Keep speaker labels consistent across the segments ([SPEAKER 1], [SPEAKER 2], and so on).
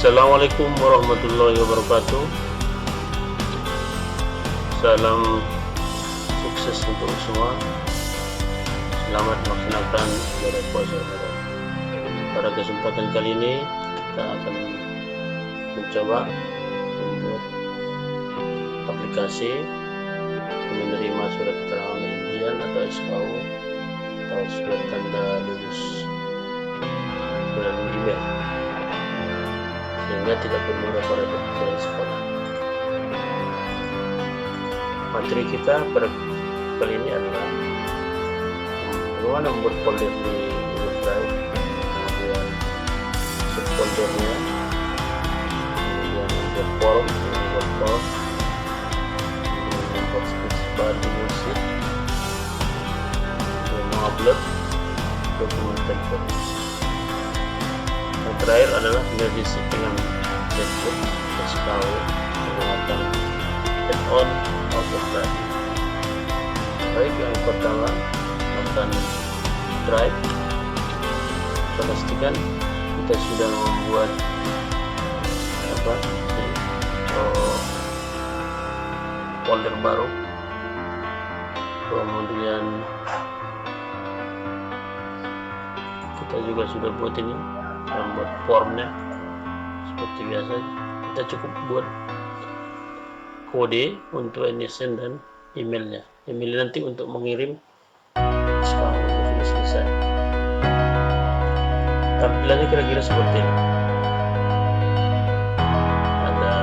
[SPEAKER 1] Assalamualaikum warahmatullahi wabarakatuh. Salam sukses untuk semua. Selamat melaksanakan ibadah puasa Ramadan. Pada kesempatan kali ini kita akan mencoba membuat aplikasi menerima surat keterangan ujian atau SKHU atau surat tanda lulus melalui email, sehingga tidak perlu repot-repot ke sekolah. Materi kita pada kali ini adalah bagaimana membuat folder di Google Drive, kemudian subfoldernya, kemudian membuat form, kemudian membuat spacebar di musik, kemudian mengupload dokumen tempat. Yang terakhir adalah merevisi dengan template SKHU menggunakan add-on AutoCrat. Baik, yang pertama akan drive. Pastikan kita sudah membuat folder baru, kemudian kita juga sudah buat ini, membuat formnya seperti biasa. Kita cukup buat kode untuk NSN dan emailnya. Email nanti untuk mengirim SKHU sudah selesai. Tampilannya kira-kira seperti ini. Ada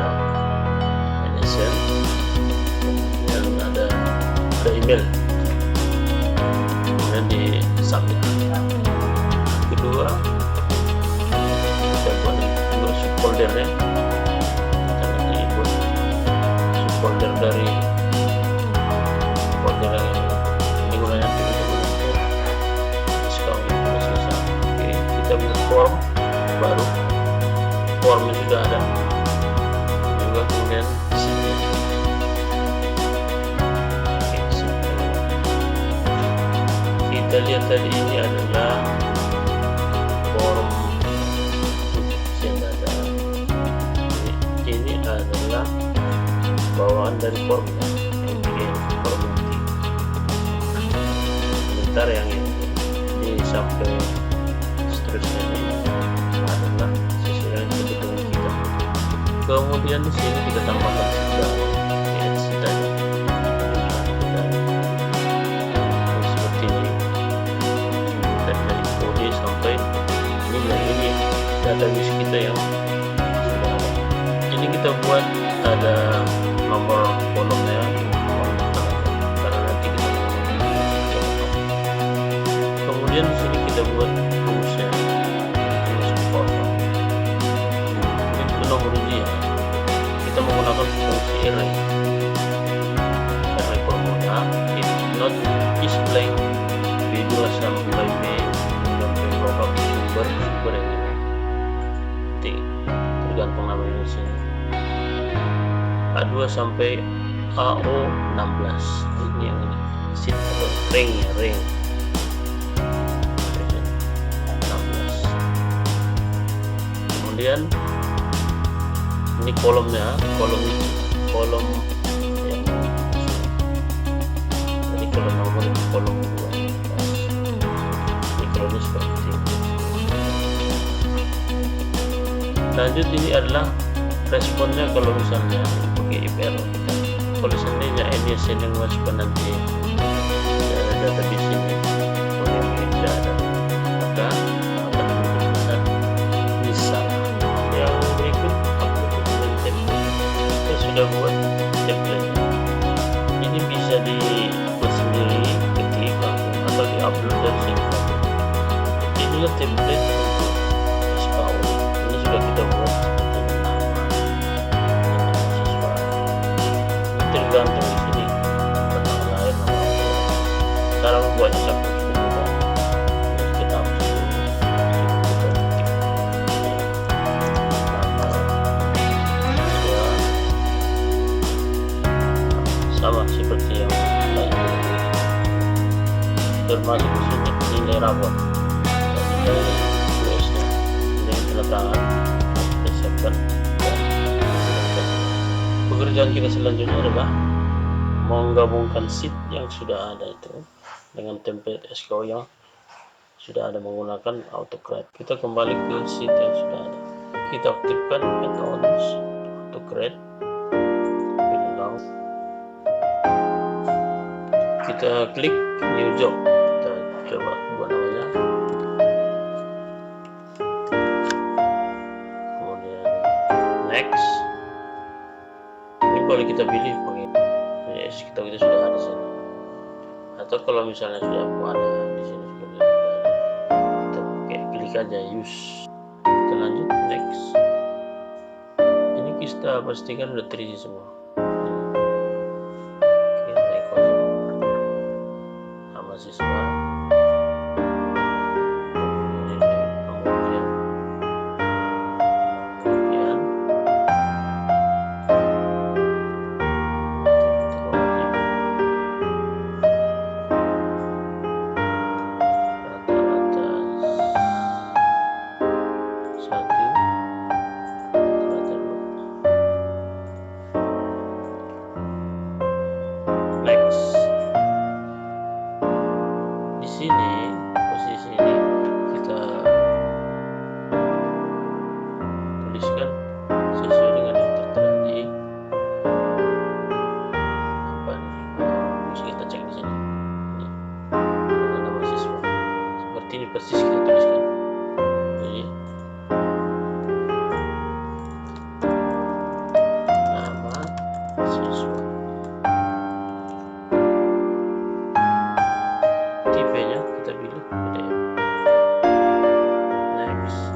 [SPEAKER 1] NSN dan ada email, kemudian di submit. Kedua, kita buat dua subfoldernya. Folder dari folder yang digunakan untuk SKHU sudah selesai. Oke, kita buat form baru. Formnya sudah ada juga, kemudian sini. Oke, kita lihat tadi ini adalah form ujian data. Ini adalah bawaan dari formnya, yang form nanti. Sebentar yang ini sampai seterusnya ini adalah sesuai dengan kebutuhan kita. Kemudian di sini kita tambahkan sumber, seperti ini. Dari kode sampai ini database kita yang sudah ada. Ini kita buat ada nomor kolomnya, karena nanti kita kemudian di sini kita buat rumusnya, rumus form. Ini nomor ujian, kita menggunakan fungsi ARRAYFORMULA if not ISBLANK B2 sampai B sampai VLOOKUP sumber yang ini. Nanti tergantung namanya di sini. A2 sampai AO16, ini yang ini sheet atau ring 16. Kemudian ini kolomnya, kolom yang tadi kolom nomor ini kolom 2. Ini kolomnya seperti ini. Lanjut, ini adalah responnya kalau misalnya pakai IFERROR. Kalau seandainya NSN yang masukkan nanti data di sini, kalau yang tidak ada, maka akan menjadi bisa. Yang berikut upload dokumen template. Kita sudah buat template. Ini bisa dibuat sendiri, ketik atau diupload dari sini. Inilah template untuk SKHU. Ini sudah kita buat. Tergantung di sini tentang lain cara membuatnya sangat mudah. Kita sama seperti yang lain, termasuk di sini nilai rapor dan nilai US-nya, nilai keterangan, aktifkan dan silakan. Pekerjaan kita selanjutnya adalah menggabungkan sheet yang sudah ada itu dengan template SKHU yang sudah ada menggunakan AutoCrat. Kita kembali ke sheet yang sudah ada. Kita aktifkan add-ons AutoCrat. Kita klik new job. Kita coba buat namanya. Kemudian next. Ini boleh kita pilih pakai kita sudah ada di sini. Atau kalau misalnya sudah ada di sini sudah ada, kita pakai klik aja use. Kita lanjut next. Ini kita pastikan sudah terisi semua. Siswa, kemudian rata-rata 1, rata-rata 2. Next. Sini posisi ini kita tuliskan sesuai dengan yang tertera di apa nih, bisa kita cek di sini. Ini nama siswa seperti ini persis kita tuliskan. Jadi nama siswa. Kita pilih PDF. Next.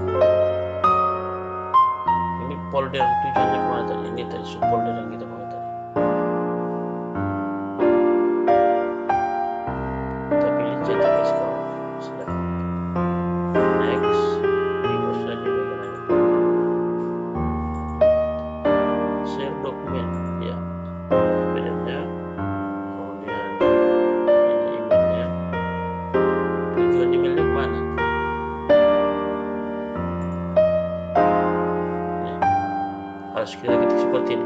[SPEAKER 1] Ini folder tujuannya kemana tadi? Ini tadi subfolder yang kita mau tadi. Kita pilih cetak SKHU. Silakan. Next. Remote saja bagaimana? Share dokumen. Ya. PDF-nya. Emailnya kemana? Harus kita ketik seperti ini,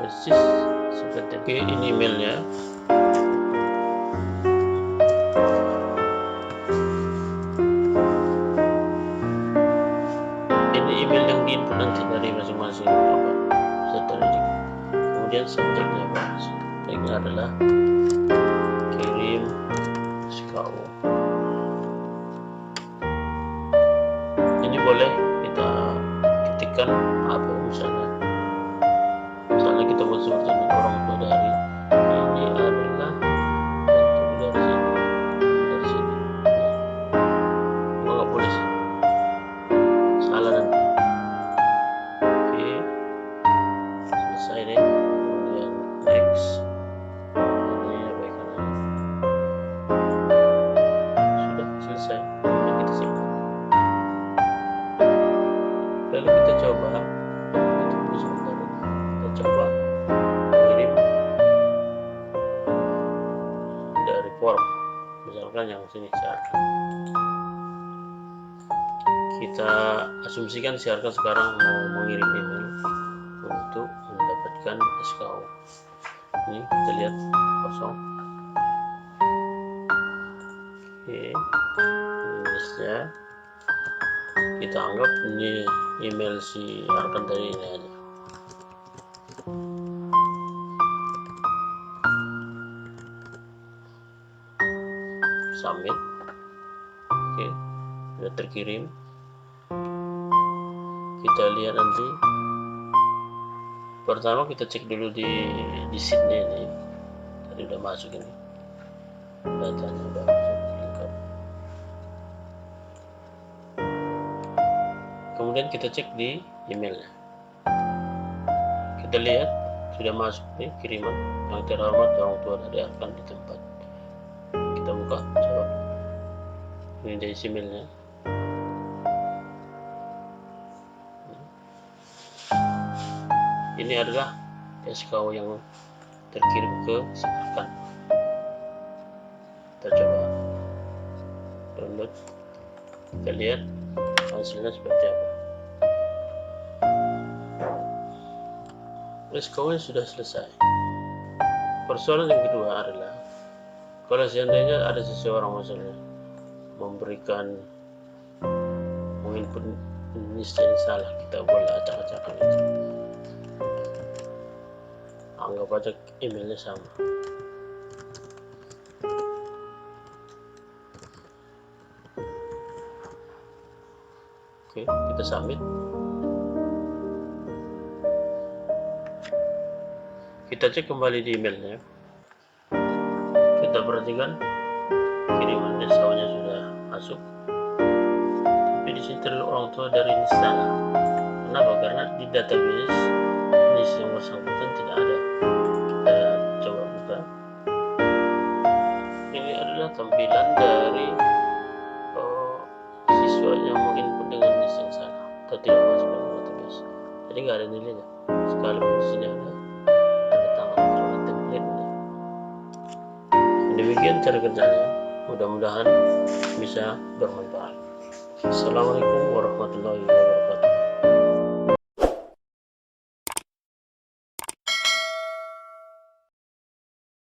[SPEAKER 1] persis seperti ini. Ini emailnya. Ini email yang diinput nanti dari masing-masing peserta didik. Kemudian subjeknya apa? Subjeknya adalah kirim SKHU. Ini boleh kita ketikkan apa misalnya kita buat seperti ini, orang tua dari ini adalah bentuk dari sini nggak boleh salah nanti. Oke, selesai deh. Kemudian next. Ini abaikan aja. Sudah selesai. Kita simpan. Lalu kita coba kirim dari form, misalkan yang sini siarkan. Kita asumsikan siarkan sekarang mau mengirim email untuk mendapatkan SKHU. Ini kita lihat kosong. Oke, listnya kita anggap ini email si Arkan tadi ini aja. Submit. Oke, sudah terkirim. Kita lihat nanti. Pertama kita cek dulu di sheetnya ini. Tadi udah masuk ini. Datanya udah masuk lengkap. Kemudian kita cek di emailnya. Kita lihat sudah masuk nih kiriman yang terhormat orang tua dari Arkan di tempat. Kita buka, coba. Ini dari emailnya. Ini adalah SKHU yang terkirim ke si Arkan. Kita coba download. Kita lihat hasilnya seperti apa. SKHU sudah selesai. Persoalan yang kedua adalah kalau seandainya ada seseorang misalnya menginput jenis yang salah, kita boleh acak-acakan itu. Anggap aja emailnya sama. Oke, kita submit. Kita cek kembali di emailnya. Kita perhatikan kiriman SKHU-nya sudah masuk. Tapi di sini terlalu orang tua dari ini salah. Kenapa? Karena di database ini yang bersangkutan tidak ada. Kita coba buka. Ini adalah tampilan dari siswa yang menginput dengan list yang salah atau tidak masuk dalam database. Jadi nggak ada nilainya. Sekalipun di sini ada tanda tangan karena template ini. Demikian cara kerjanya. Mudah-mudahan bisa bermanfaat. Assalamualaikum warahmatullahi wabarakatuh.